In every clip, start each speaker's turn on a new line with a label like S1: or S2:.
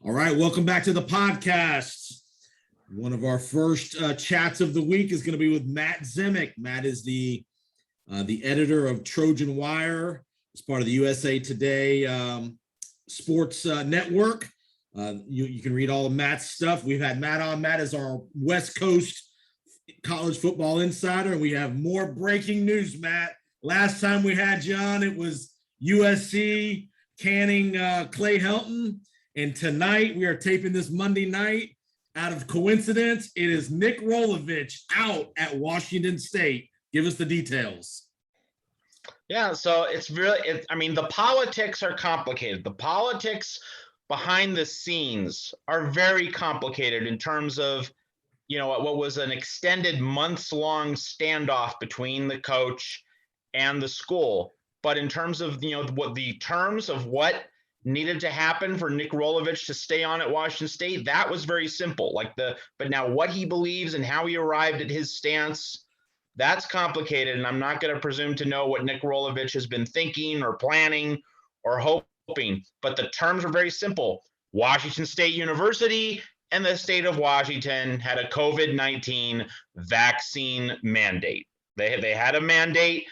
S1: All right, welcome back to the podcast. One of our first chats of the week is going to be with Matt Zemek. Matt is the editor of Trojan Wire. It's part of the USA Today sports network. You can read all of Matt's stuff. We've had Matt on. Matt is our West Coast college football insider, and we have more breaking news, Matt. Last time we had you on, it was USC canning Clay Helton. And tonight, we are taping this Monday night. Out of coincidence, it is Nick Rolovich out at Washington State. Give us the details.
S2: Yeah, so it's really, the politics are complicated. The politics behind the scenes are very complicated in terms of, what was an extended months-long standoff between the coach and the school. But in terms of, what needed to happen for Nick Rolovich to stay on at Washington State, that was very simple. But now what he believes and how he arrived at his stance, that's complicated. And I'm not going to presume to know what Nick Rolovich has been thinking or planning or hoping. But the terms are very simple. Washington State University and the state of Washington had a COVID-19 vaccine mandate. They had a mandate.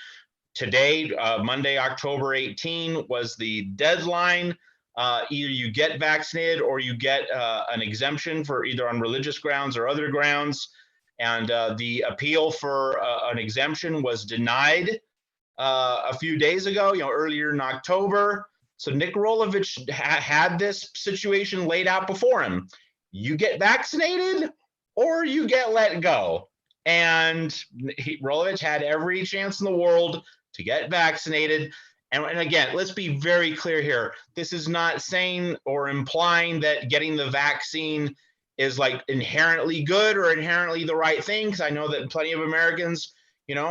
S2: Today, Monday, October 18, was the deadline. Either you get vaccinated or you get an exemption for either on religious grounds or other grounds. And the appeal for an exemption was denied a few days ago, earlier in October. So Nick Rolovich had this situation laid out before him. You get vaccinated or you get let go. And Rolovich had every chance in the world to get vaccinated. And again, let's be very clear here. This is not saying or implying that getting the vaccine is inherently good or inherently the right thing, because I know that plenty of Americans,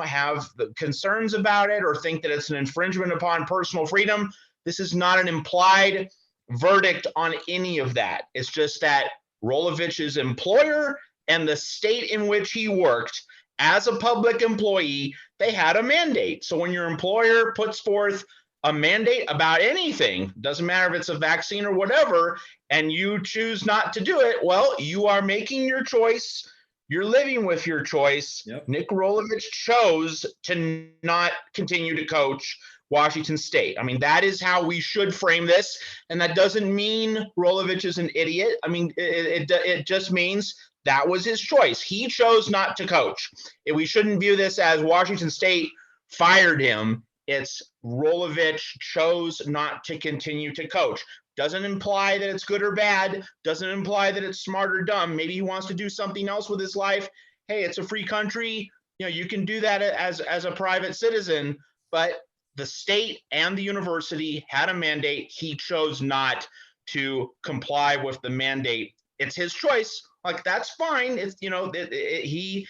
S2: have concerns about it or think that it's an infringement upon personal freedom. This is not an implied verdict on any of that. It's just that Rolovich's employer and the state in which he worked as a public employee, they had a mandate. So when your employer puts forth a mandate about anything, doesn't matter if it's a vaccine or whatever, and you choose not to do it, well, you are making your choice. You're living with your choice. Yep. Nick Rolovich chose to not continue to coach Washington State. That is how we should frame this. And that doesn't mean Rolovich is an idiot. It just means that was his choice. He chose not to coach. We shouldn't view this as Washington State fired him. It's Rolovich chose not to continue to coach. Doesn't imply that it's good or bad. Doesn't imply that it's smart or dumb. Maybe he wants to do something else with his life. Hey, it's a free country. You can do that as a private citizen. But the state and the university had a mandate. He chose not to comply with the mandate. It's his choice. That's fine. It's he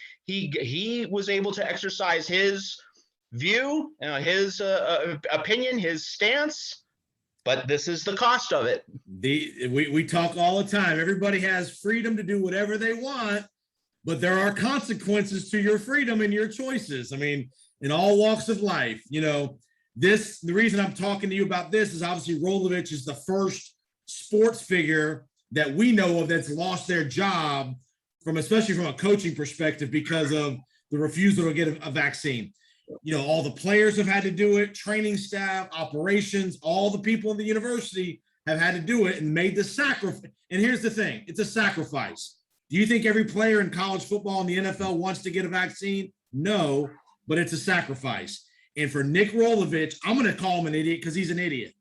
S2: was able to exercise his view, his opinion, his stance, but this is the cost of it.
S1: We talk all the time. Everybody has freedom to do whatever they want, but there are consequences to your freedom and your choices. In all walks of life. The reason I'm talking to you about this is obviously Rolovich is the first sports figure that we know of that's lost their job especially from a coaching perspective because of the refusal to get a vaccine. All the players have had to do it, training staff, operations, all the people in the university have had to do it and made the sacrifice. And here's the thing, it's a sacrifice. Do you think every player in college football in the NFL wants to get a vaccine? No, but it's a sacrifice. And for Nick Rolovich, I'm going to call him an idiot because he's an idiot.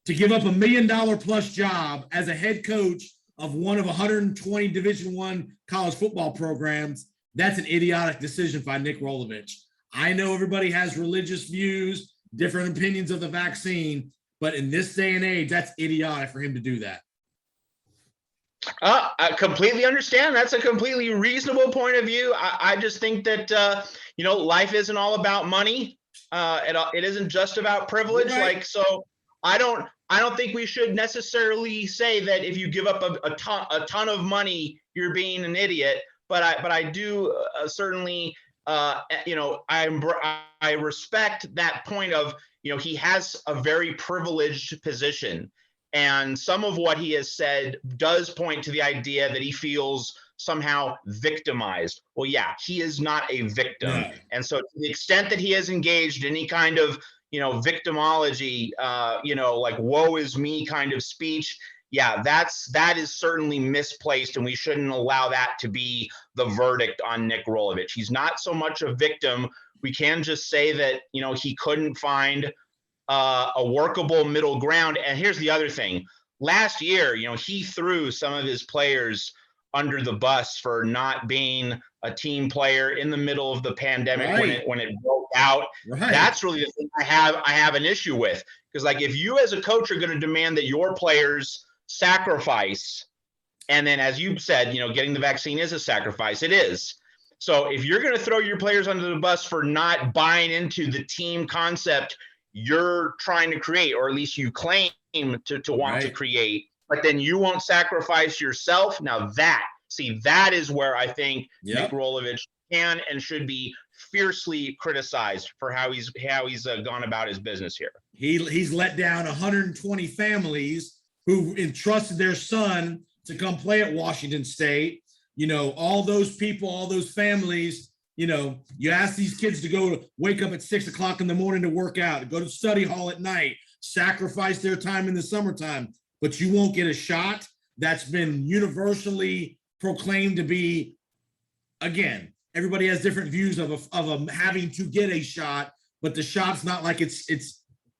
S1: To give up $1 million plus job as a head coach of one of 120 Division I college football programs, that's an idiotic decision by Nick Rolovich. I know everybody has religious views, different opinions of the vaccine, but in this day and age, that's idiotic for him to do that.
S2: I completely understand. That's a completely reasonable point of view. I just think that, life isn't all about money. It isn't just about privilege. Right. So I don't think we should necessarily say that if you give up a ton of money, you're being an idiot. But I do certainly, I respect that point of, he has a very privileged position. And some of what he has said does point to the idea that he feels somehow victimized. Well, yeah, he is not a victim.
S1: No.
S2: And so to the extent that he has engaged in any kind of, victimology, like woe is me kind of speech, yeah, that is certainly misplaced, and we shouldn't allow that to be the verdict on Nick Rolovich. He's not so much a victim. We can just say that, he couldn't find a workable middle ground. And here's the other thing. Last year, he threw some of his players under the bus for not being a team player in the middle of the pandemic when it broke out.
S1: Right.
S2: That's really the thing I have an issue with. Because like if you as a coach are going to demand that your players sacrifice, and then as you said, getting the vaccine is a sacrifice. It is. So if you're going to throw your players under the bus for not buying into the team concept you're trying to create, or at least you claim to want to create, but then you won't sacrifice yourself. Now that is where I think Nick Rolovich can and should be fiercely criticized for how he's gone about his business here.
S1: He's let down 120 families who entrusted their son to come play at Washington State. All those people, all those families. You ask these kids to wake up at 6 o'clock in the morning to work out, to go to study hall at night, sacrifice their time in the summertime, but you won't get a shot. That's been universally proclaimed to be, again, everybody has different views of having to get a shot, but the shot's not like it's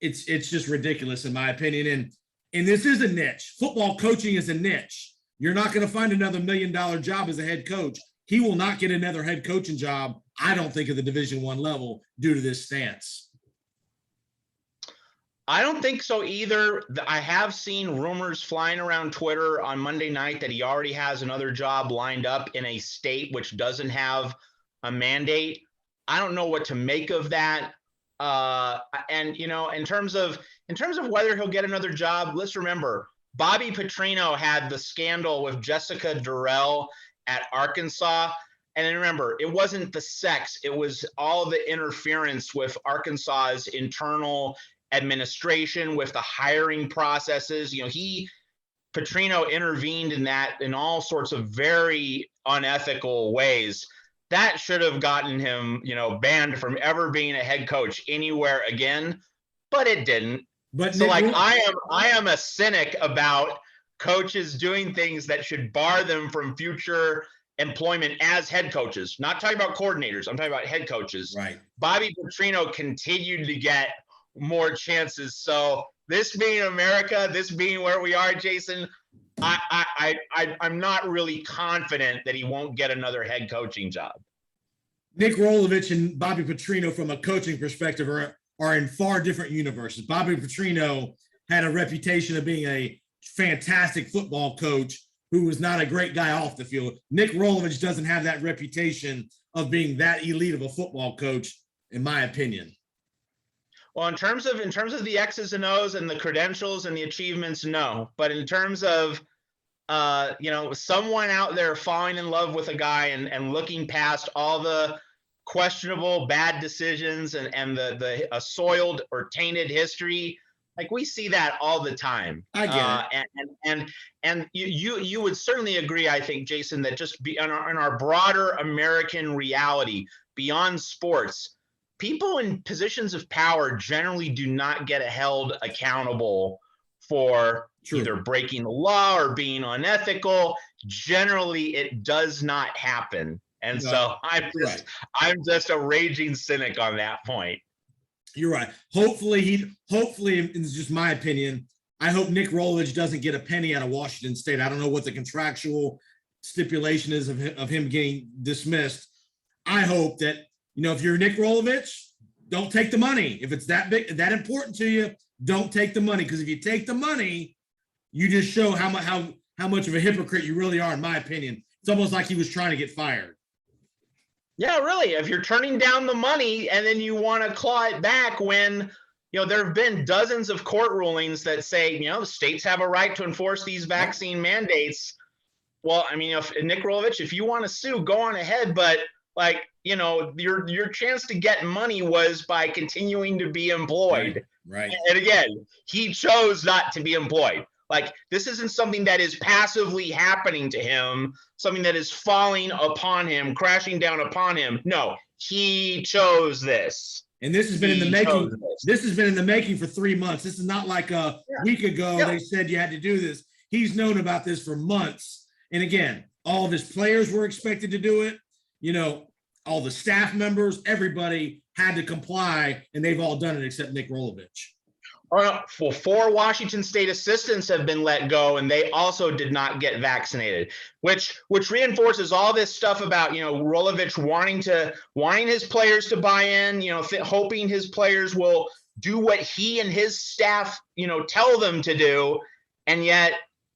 S1: just ridiculous in my opinion. And this is a niche. Football coaching is a niche. You're not going to find another $1 million job as a head coach. He will not get another head coaching job, I don't think, at the Division I level due to this stance.
S2: I don't think so either. I have seen rumors flying around Twitter on Monday night that he already has another job lined up in a state which doesn't have a mandate. I don't know what to make of that. And in terms of whether he'll get another job, let's remember Bobby Petrino had the scandal with Jessica Durrell at Arkansas. And then remember, it wasn't the sex, it was all the interference with Arkansas's internal administration, with the hiring processes. Petrino intervened in that in all sorts of very unethical ways. That should have gotten him, banned from ever being a head coach anywhere again, but it didn't. But so I am a cynic about coaches doing things that should bar them from future employment as head coaches. Not talking about coordinators. I'm talking about head coaches.
S1: Right.
S2: Bobby Petrino continued to get more chances. So this being America, this being where we are, Jason, I'm not really confident that he won't get another head coaching job.
S1: Nick Rolovich and Bobby Petrino, from a coaching perspective, are in far different universes. Bobby Petrino had a reputation of being a fantastic football coach who was not a great guy off the field. Nick Rolovich doesn't have that reputation of being that elite of a football coach, in my opinion.
S2: Well, in terms of the X's and O's and the credentials and the achievements, no. But in terms of someone out there falling in love with a guy and looking past all the questionable bad decisions and the soiled or tainted history, like we see that all the time.
S1: I get it.
S2: And you would certainly agree, I think, Jason, that just in our broader American reality beyond sports, people in positions of power generally do not get held accountable for either breaking the law or being unethical. Generally, it does not happen. And so I'm just a raging cynic on that point.
S1: You're right. Hopefully, it's just my opinion, I hope Nick Rolovich doesn't get a penny out of Washington State. I don't know what the contractual stipulation is of him getting dismissed. I hope that, if you're Nick Rolovich, don't take the money. If it's that big, that important to you, don't take the money. Because if you take the money, you just show how much of a hypocrite you really are, in my opinion. It's almost like he was trying to get fired.
S2: Yeah, really. If you're turning down the money and then you want to claw it back when, there have been dozens of court rulings that say, states have a right to enforce these vaccine mandates. Well, I mean, if Nick Rolovich, if you want to sue, go on ahead. But your chance to get money was by continuing to be employed.
S1: Right.
S2: And again, he chose not to be employed. Like, this isn't something that is passively happening to him, something that is falling upon him, crashing down upon him. No, he chose this.
S1: And this has been in the making. This has been in the making for 3 months. This is not like a week ago they said you had to do this. He's known about this for months. And again, all of his players were expected to do it. You know, all the staff members, everybody had to comply, and they've all done it except Nick Rolovich.
S2: Well, 4 Washington State assistants have been let go, and they also did not get vaccinated, which reinforces all this stuff about, Rolovich wanting his players to buy in, hoping his players will do what he and his staff, tell them to do. And yet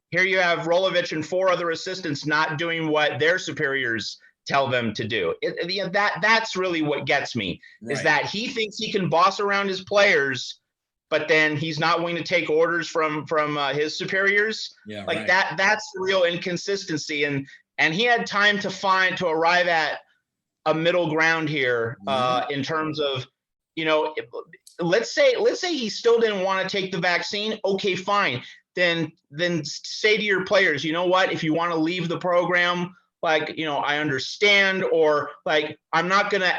S2: here you have Rolovich and 4 other assistants not doing what their superiors tell them to do. That's really what gets me, is that he thinks he can boss around his players, but then he's not willing to take orders from his superiors. That's the real inconsistency. And he had time to arrive at a middle ground here in terms of, let's say he still didn't want to take the vaccine. Okay, fine. Then say to your players, you know what, if you want to leave the program, I understand, or I'm not going to.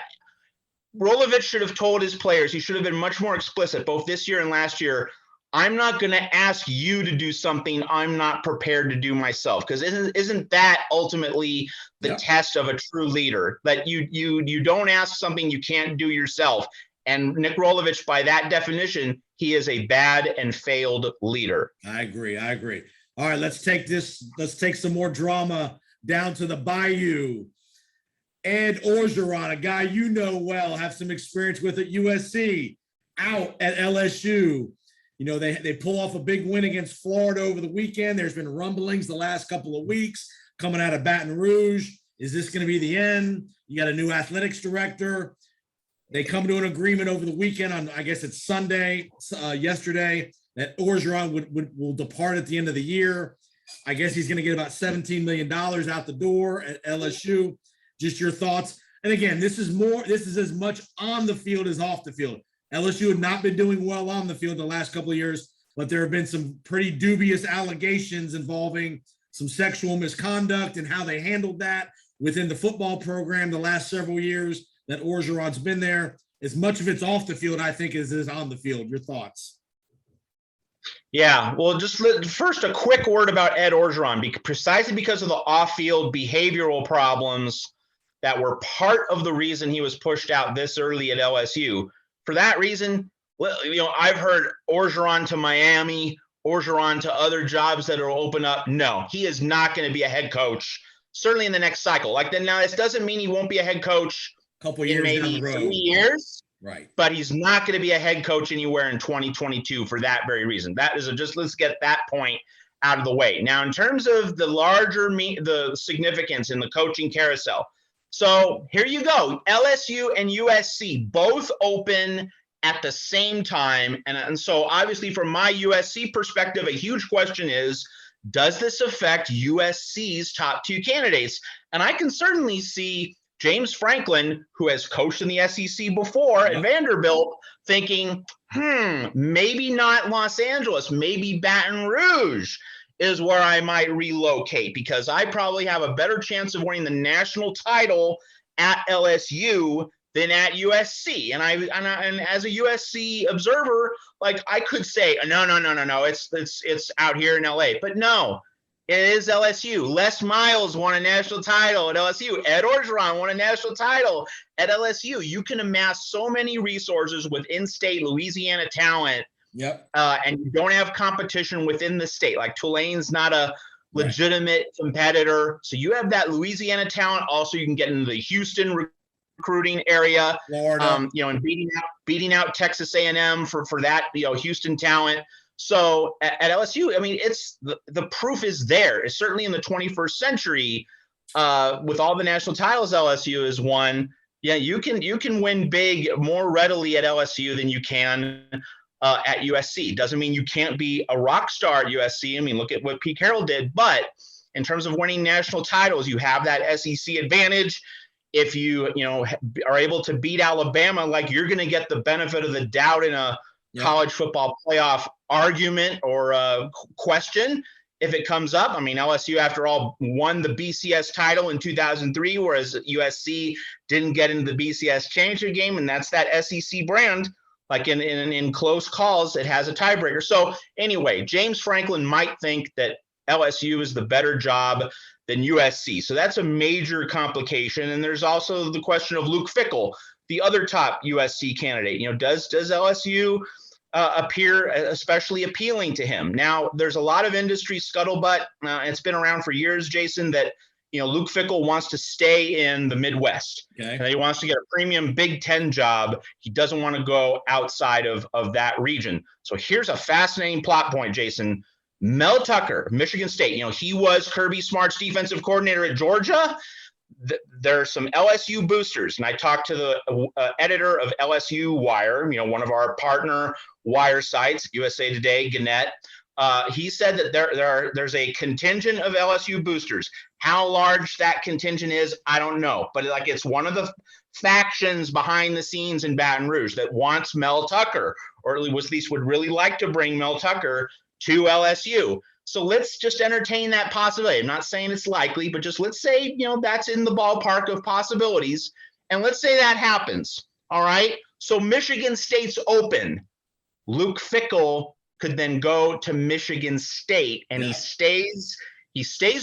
S2: Rolovich should have told his players, he should have been much more explicit, both this year and last year. I'm not going to ask you to do something I'm not prepared to do myself. Because isn't that ultimately the test of a true leader? That you don't ask something you can't do yourself. And Nick Rolovich, by that definition, he is a bad and failed leader.
S1: I agree. All right, let's take some more drama down to the Bayou. Ed Orgeron, a guy you know well, have some experience with at USC, out at LSU. They pull off a big win against Florida over the weekend. There's been rumblings the last couple of weeks coming out of Baton Rouge. Is this going to be the end? You got a new athletics director. They come to an agreement over the weekend on, I guess it's Sunday, yesterday, that Orgeron will depart at the end of the year. I guess he's going to get about $17 million out the door at LSU. Just your thoughts. And again, this is as much on the field as off the field. LSU had not been doing well on the field the last couple of years, but there have been some pretty dubious allegations involving some sexual misconduct and how they handled that within the football program the last several years that Orgeron's been there. As much of it's off the field, I think, as is on the field. Your thoughts?
S2: Yeah, well, first a quick word about Ed Orgeron, precisely because of the off-field behavioral problems that were part of the reason he was pushed out this early at LSU. For that reason, I've heard Orgeron to Miami, Orgeron to other jobs that are open up. No, he is not going to be a head coach, certainly in the next cycle. Now, this doesn't mean he won't be a head coach in maybe 3 years.
S1: Right.
S2: But he's not going to be a head coach anywhere in 2022 for that very reason. That is let's get that point out of the way. Now, in terms of the significance in the coaching carousel. So here you go. LSU and USC both open at the same time. And so obviously from my USC perspective, a huge question is, does this affect USC's top 2 candidates? And I can certainly see James Franklin, who has coached in the SEC before at Vanderbilt, thinking, maybe not Los Angeles, maybe Baton Rouge is where I might relocate, because I probably have a better chance of winning the national title at LSU than at USC. And as a USC observer, I could say, no, it's out here in LA. But no, it is LSU. Les Miles won a national title at LSU. Ed Orgeron won a national title at LSU. You can amass so many resources with in-state Louisiana talent.
S1: Yep.
S2: And you don't have competition within the state. Like Tulane's not a legitimate competitor. So you have that Louisiana talent. Also, you can get into the Houston recruiting area,
S1: Florida.
S2: And beating out Texas A&M for that, Houston talent. So at LSU, I mean, it's the proof is there. It's certainly in the 21st century, with all the national titles LSU has won. Yeah, you can win big more readily at LSU than you can at USC. Doesn't mean you can't be a rock star at USC. I mean, look at what Pete Carroll did. But in terms of winning national titles, you have that SEC advantage. If you are able to beat Alabama, you're going to get the benefit of the doubt in a college football playoff argument or question if it comes up. I mean, LSU, after all, won the BCS title in 2003, whereas USC didn't get into the BCS championship game, and that's that SEC brand. Like in close calls, it has a tiebreaker. So anyway, James Franklin might think that LSU is the better job than USC. So that's a major complication. And there's also the question of Luke Fickell, the other top USC candidate. Does LSU appear especially appealing to him? Now, there's a lot of industry scuttlebutt. It's been around for years, Jason, that Luke Fickell wants to stay in the Midwest.
S1: Okay.
S2: And he wants to get a premium Big Ten job. He doesn't want to go outside of that region. So here's a fascinating plot point, Jason. Mel Tucker, Michigan State, he was Kirby Smart's defensive coordinator at Georgia. There are some LSU boosters, and I talked to the editor of LSU Wire, one of our partner wire sites, USA Today, Gannett. He said that there's a contingent of LSU boosters. How large that contingent is, I don't know. But it's one of the factions behind the scenes in Baton Rouge that wants Mel Tucker, or at least would really like to bring Mel Tucker to LSU. So let's just entertain that possibility. I'm not saying it's likely, but just let's say, that's in the ballpark of possibilities. And let's say that happens. All right. So Michigan State's open. Luke Fickell could then go to Michigan State, and he stays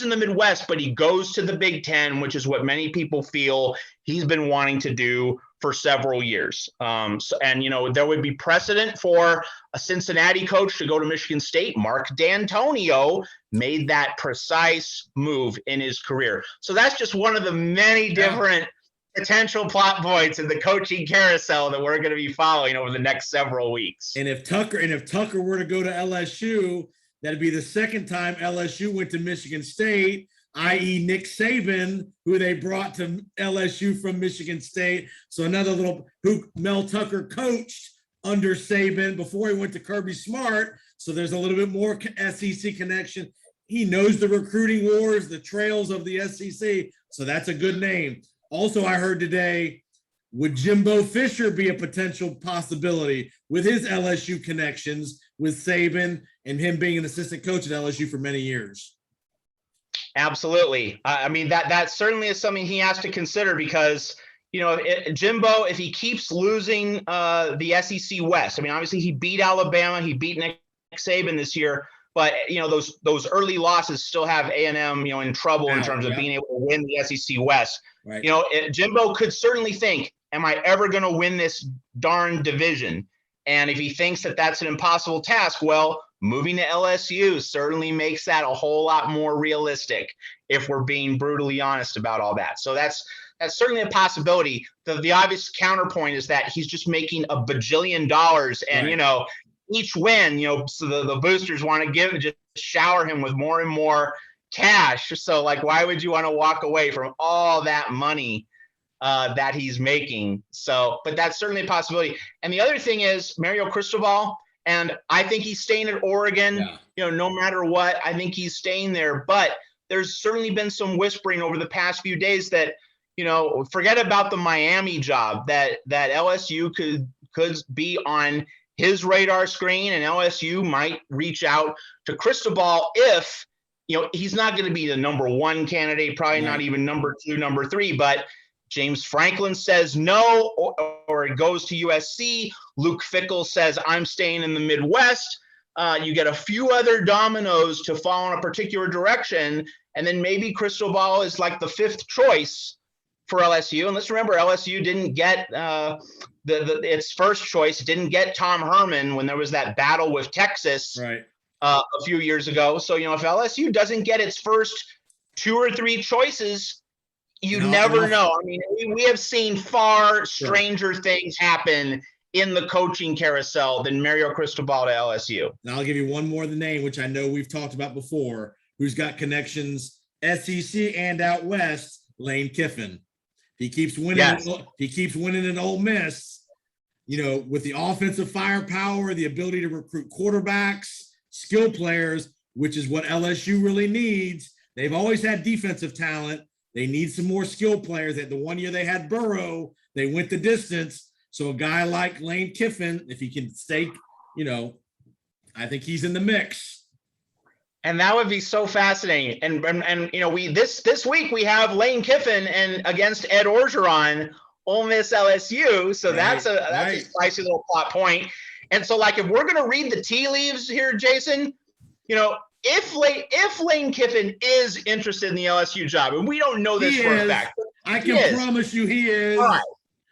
S2: in the Midwest, but he goes to the Big Ten, which is what many people feel he's been wanting to do for several years. There would be precedent for a Cincinnati coach to go to Michigan State. Mark D'Antonio made that precise move in his career. So that's just one of the many different potential plot points in the coaching carousel that we're going to be following over the next several weeks.
S1: And if Tucker were to go to LSU, that'd be the second time LSU went to Michigan State, i.e. Nick Saban, who they brought to LSU from Michigan State. So another who Mel Tucker coached under Saban before he went to Kirby Smart. So there's a little bit more SEC connection. He knows the recruiting wars, the trails of the SEC. So that's a good name. Also, I heard today, would Jimbo Fisher be a potential possibility with his LSU connections with Saban and him being an assistant coach at LSU for many years?
S2: Absolutely. I mean, that certainly is something he has to consider because, Jimbo, if he keeps losing the SEC West, I mean, obviously he beat Alabama, he beat Nick Saban this year, but, those early losses still have A&M, in trouble in terms of being able to win the SEC West. Right. Jimbo could certainly think, am I ever going to win this darn division? And if he thinks that that's an impossible task, well, moving to LSU certainly makes that a whole lot more realistic if we're being brutally honest about all that. So that's certainly a possibility. The obvious counterpoint is that he's just making a bajillion dollars and, each win, so the boosters want to just shower him with more and more cash. So why would you want to walk away from all that money that he's making? So, but that's certainly a possibility. And the other thing is Mario Cristobal, and I think he's staying at Oregon, no matter what, I think he's staying there. But there's certainly been some whispering over the past few days that, forget about the Miami job, that LSU could be on his radar screen, and LSU might reach out to Cristobal if, he's not going to be the number one candidate, probably not even number two, number three, but James Franklin says no, or it goes to USC. Luke Fickell says, I'm staying in the Midwest. You get a few other dominoes to fall in a particular direction, and then maybe Cristobal is like the fifth choice for LSU. And let's remember, LSU didn't get its first choice. It didn't get Tom Herman when there was that battle with Texas a few years ago. So, if LSU doesn't get its first two or three choices, you never know. I mean, we have seen far stranger things happen in the coaching carousel than Mario Cristobal to LSU.
S1: Now I'll give you one more name, which I know we've talked about before, who's got connections SEC and out West, Lane Kiffin. He keeps winning. Yes. He keeps winning at Ole Miss, with the offensive firepower, the ability to recruit quarterbacks, skill players, which is what LSU really needs. They've always had defensive talent. They need some more skill players. That the one year they had Burrow, they went the distance. So a guy like Lane Kiffin, if he can stay I think he's in the mix.
S2: And that would be so fascinating. And we this week we have Lane Kiffin and against Ed Orgeron, Ole Miss LSU. So that's a spicy little plot point. And so, like, if we're gonna read the tea leaves here, Jason, if Lane Kiffin is interested in the LSU job, and we don't know this for a fact,
S1: I can promise you he is.
S2: All right.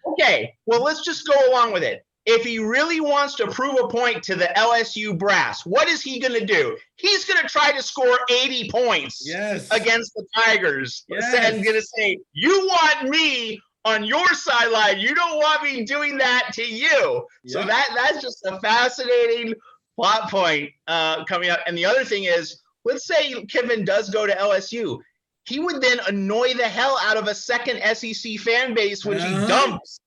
S2: Okay. Well, let's just go along with it. If he really wants to prove a point to the LSU brass, what is he going to do? He's going to try to score 80 points against the Tigers.
S1: Yes.
S2: And going to say, you want me on your sideline. You don't want me doing that to you. Yep. So that's just a fascinating plot point coming up. And the other thing is, let's say Kiffin does go to LSU. He would then annoy the hell out of a second SEC fan base when he dumps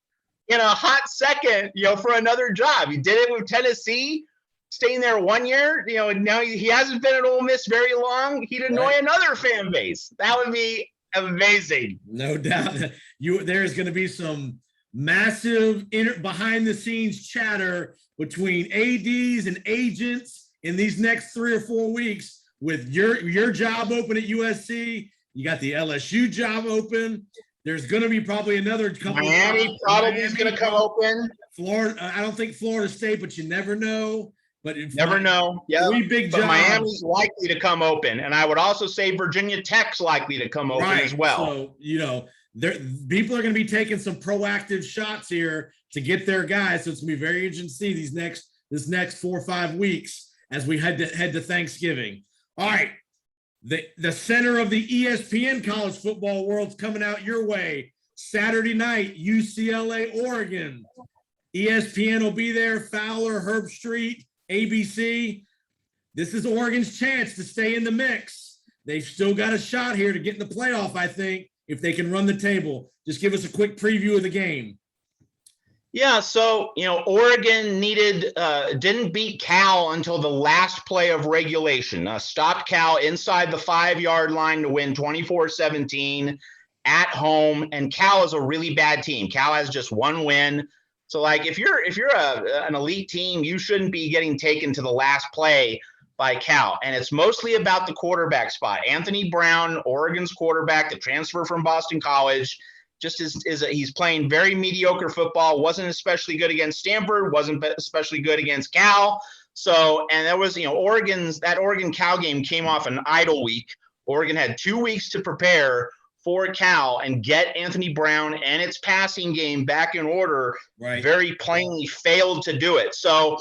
S2: in a hot second, for another job. He did it with Tennessee, staying there 1 year. Now he hasn't been at Ole Miss very long. He'd annoy another fan base. That would be amazing.
S1: No doubt. There's going to be some massive behind the scenes chatter between ADs and agents in these next 3 or 4 weeks with your job open at USC. You got the LSU job open. There's going to be probably another couple.
S2: Miami probably is going to come open.
S1: Florida, I don't think Florida State, but you never know. But
S2: never know. Yeah,
S1: big jobs.
S2: Miami's likely to come open, and I would also say Virginia Tech's likely to come open as well.
S1: So people are going to be taking some proactive shots here to get their guys. So it's going to be very interesting to see this next 4 or 5 weeks as we head to Thanksgiving. All right. The center of the ESPN college football world's coming out your way. Saturday night, UCLA, Oregon. ESPN will be there. Fowler, Herb Street, ABC. This is Oregon's chance to stay in the mix. They've still got a shot here to get in the playoff, I think, if they can run the table. Just give us a quick preview of the game.
S2: Yeah, so, Oregon didn't beat Cal until the last play of regulation. Stopped Cal inside the 5-yard line to win 24-17 at home, and Cal is a really bad team. Cal has just 1 win. So, like, if you're an elite team, you shouldn't be getting taken to the last play by Cal. And it's mostly about the quarterback spot. Anthony Brown, Oregon's quarterback, the transfer from Boston College, he's playing very mediocre football, wasn't especially good against Stanford, wasn't especially good against Cal. So, and that was, Oregon Cal game came off an idle week. Oregon had 2 weeks to prepare for Cal and get Anthony Brown and its passing game back in order. Very plainly failed to do it. So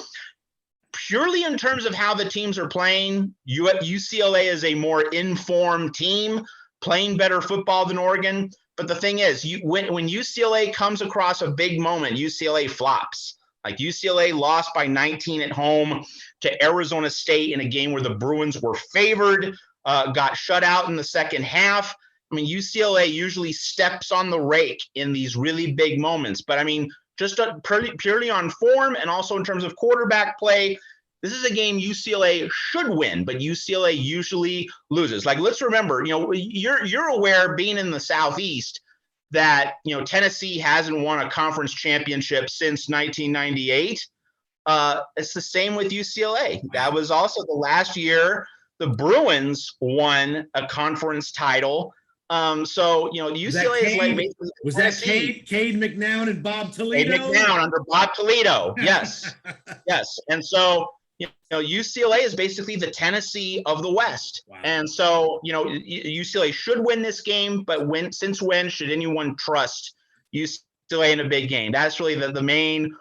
S2: purely in terms of how the teams are playing, UCLA is a more informed team, playing better football than Oregon. But the thing is, when UCLA comes across a big moment, UCLA flops. Like UCLA lost by 19 at home to Arizona State in a game where the Bruins were favored, got shut out in the second half. I mean, UCLA usually steps on the rake in these really big moments. But, I mean, just purely on form and also in terms of quarterback play, this is a game UCLA should win, but UCLA usually loses. Like, let's remember, you're aware, being in the Southeast, that, Tennessee hasn't won a conference championship since 1998. It's the same with UCLA. That was also the last year the Bruins won a conference title. So, UCLA is like basically.
S1: Was that Cade McNown and Bob Toledo?
S2: Cade McNown under Bob Toledo. Yes. Yes. And so, UCLA is basically the Tennessee of the West. Wow. And so, UCLA should win this game, but since when should anyone trust UCLA in a big game? That's really the main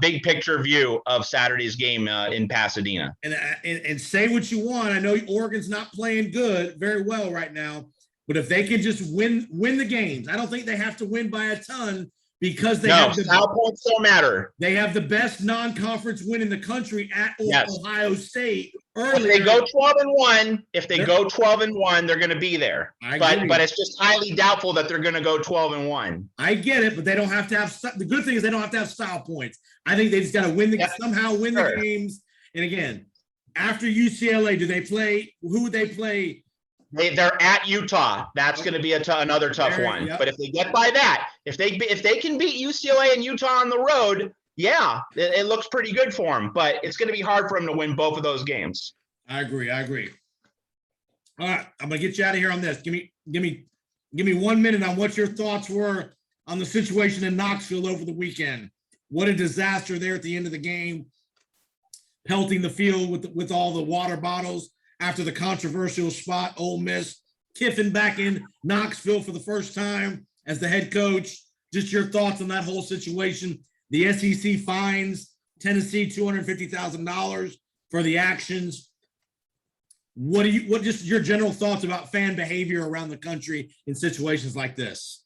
S2: big picture view of Saturday's game in Pasadena.
S1: And say what you want. I know Oregon's not playing very well right now, but if they can just win the games, I don't think they have to win by a ton. Because
S2: style points don't matter.
S1: They have the best non-conference win in the country at Ohio State.
S2: If they go 12-1, they're going to be there. But it's just highly doubtful that they're going to go 12-1.
S1: I get it, but they don't have to have. The good thing is they don't have to have style points. I think they just got to somehow win the games. And again, after UCLA, do they play? Who would they play?
S2: They're at Utah. That's going to be another tough one. Yep. But if they get by that, if they can beat UCLA and Utah on the road, yeah, it looks pretty good for him, but it's going to be hard for him to win both of those games.
S1: I agree. All right, I'm gonna get you out of here on this. Give me 1 minute on what your thoughts were on the situation in Knoxville over the weekend. What a disaster there at the end of the game, pelting the field with all the water bottles after the controversial spot. Ole Miss, Kiffin back in Knoxville for the first time as the head coach. Just your thoughts on that whole situation. The SEC fines Tennessee $250,000 for the actions. What just your general thoughts about fan behavior around the country in situations like this?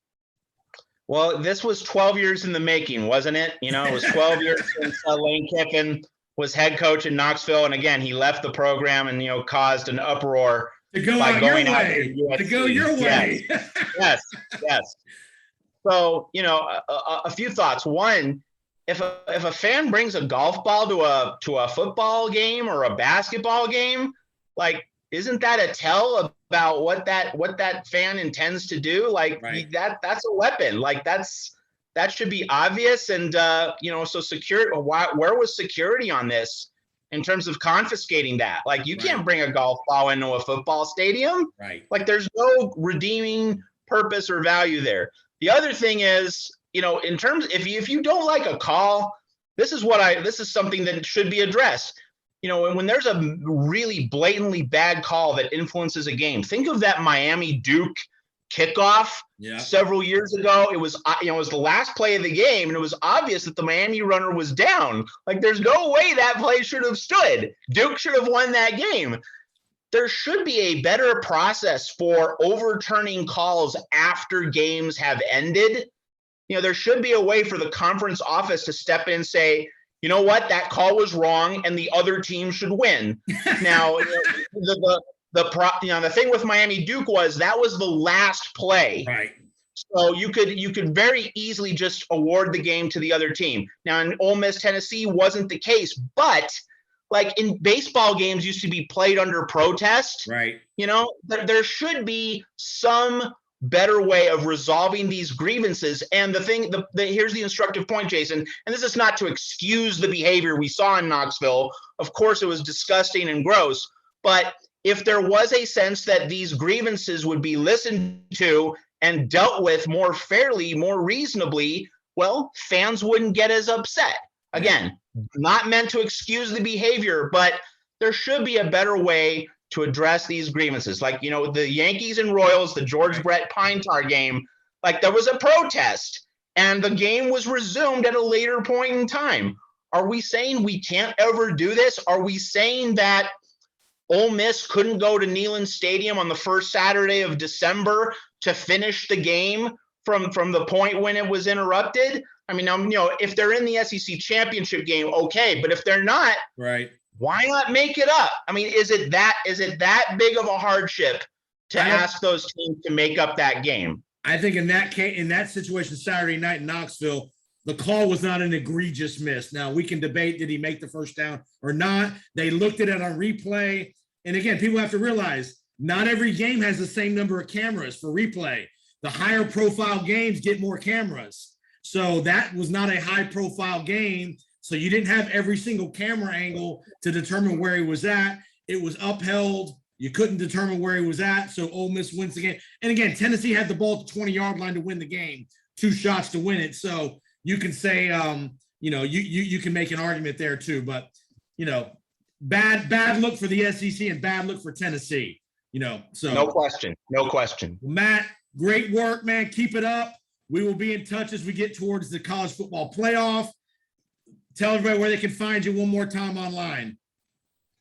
S2: Well, this was 12 years in the making, wasn't it? You know, it was 12 years since Lane Kiffin was head coach in Knoxville. And again, he left the program and, caused an uproar
S1: to go out your way. To go your way.
S2: Yes. So, a few thoughts. One, if a fan brings a golf ball to a football game or a basketball game, like, isn't that a tell about what that fan intends to do? Like, right. That's a weapon. Like, that should be obvious. And so security. Where was security on this in terms of confiscating that? Like, you can't bring a golf ball into a football stadium. Right. Like, there's no redeeming purpose or value there. The other thing is, in terms, if you don't like a call, this is something that should be addressed. When there's a really blatantly bad call that influences a game, think of that Miami Duke kickoff several years ago. It was the last play of the game, and it was obvious that the Miami runner was down. Like, there's no way that play should have stood. Duke should have won that game. There should be a better process for overturning calls after games have ended. There should be a way for the conference office to step in and say, you know what, that call was wrong and the other team should win. Now, the thing with Miami Duke was that was the last play. Right. So you could very easily just award the game to the other team. Now, in Ole Miss, Tennessee wasn't the case, but like in baseball games used to be played under protest. Right. There should be some better way of resolving these grievances. And here's the instructive point, Jason, and this is not to excuse the behavior we saw in Knoxville. Of course, it was disgusting and gross, but if there was a sense that these grievances would be listened to and dealt with more fairly, more reasonably, well, fans wouldn't get as upset. Again, not meant to excuse the behavior, but there should be a better way to address these grievances. Like, the Yankees and Royals, the George Brett Pine Tar game, like, there was a protest and the game was resumed at a later point in time. Are we saying we can't ever do this? Are we saying that Ole Miss couldn't go to Neyland Stadium on the first Saturday of December to finish the game from the point when it was interrupted? I mean, if they're in the SEC championship game, okay, but if they're not, right, why not make it up? I mean, is it that big of a hardship to ask those teams to make up that game?
S1: I think in that case, in that situation, Saturday night in Knoxville, the call was not an egregious miss. Now, we can debate, did he make the first down or not? They looked at it on replay. And again, people have to realize not every game has the same number of cameras for replay. The higher profile games get more cameras. So that was not a high profile game. So you didn't have every single camera angle to determine where he was at. It was upheld. You couldn't determine where he was at. So Ole Miss wins the game. And again, Tennessee had the ball at the 20-yard line to win the game, 2 shots to win it. So you can say, you can make an argument there too. But, bad look for the SEC and bad look for Tennessee, So
S2: no question.
S1: Matt, great work, man. Keep it up. We will be in touch as we get towards the college football playoff. Tell everybody where they can find you one more time online.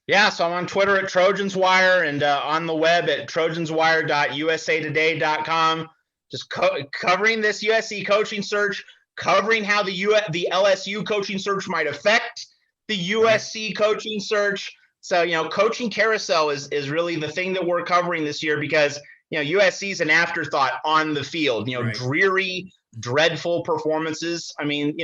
S2: Yeah, so I'm on Twitter at Trojans Wire and on the web at trojanswire.usatoday.com. Just covering this USC coaching search, covering how the LSU coaching search might affect the USC coaching search. So, coaching carousel is really the thing that we're covering this year because, USC is an afterthought on the field, dreary, dreadful performances. I mean,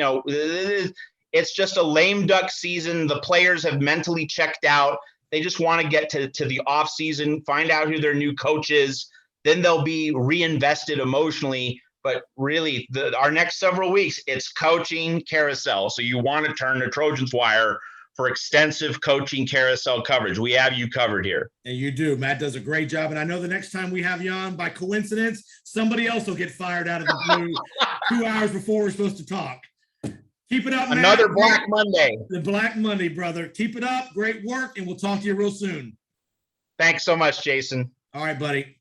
S2: it's just a lame duck season. The players have mentally checked out. They just want to get to the off season, find out who their new coach is. Then they'll be reinvested emotionally But really, our next several weeks, it's coaching carousel. So you want to turn to Trojans Wire for extensive coaching carousel coverage. We have you covered here.
S1: And you do. Matt does a great job. And I know the next time we have you on, by coincidence, somebody else will get fired out of the blue 2 hours before we're supposed to talk. Keep it up, Matt.
S2: Another Black Monday.
S1: The Black Monday, brother. Keep it up. Great work. And we'll talk to you real soon.
S2: Thanks so much, Jason.
S1: All right, buddy.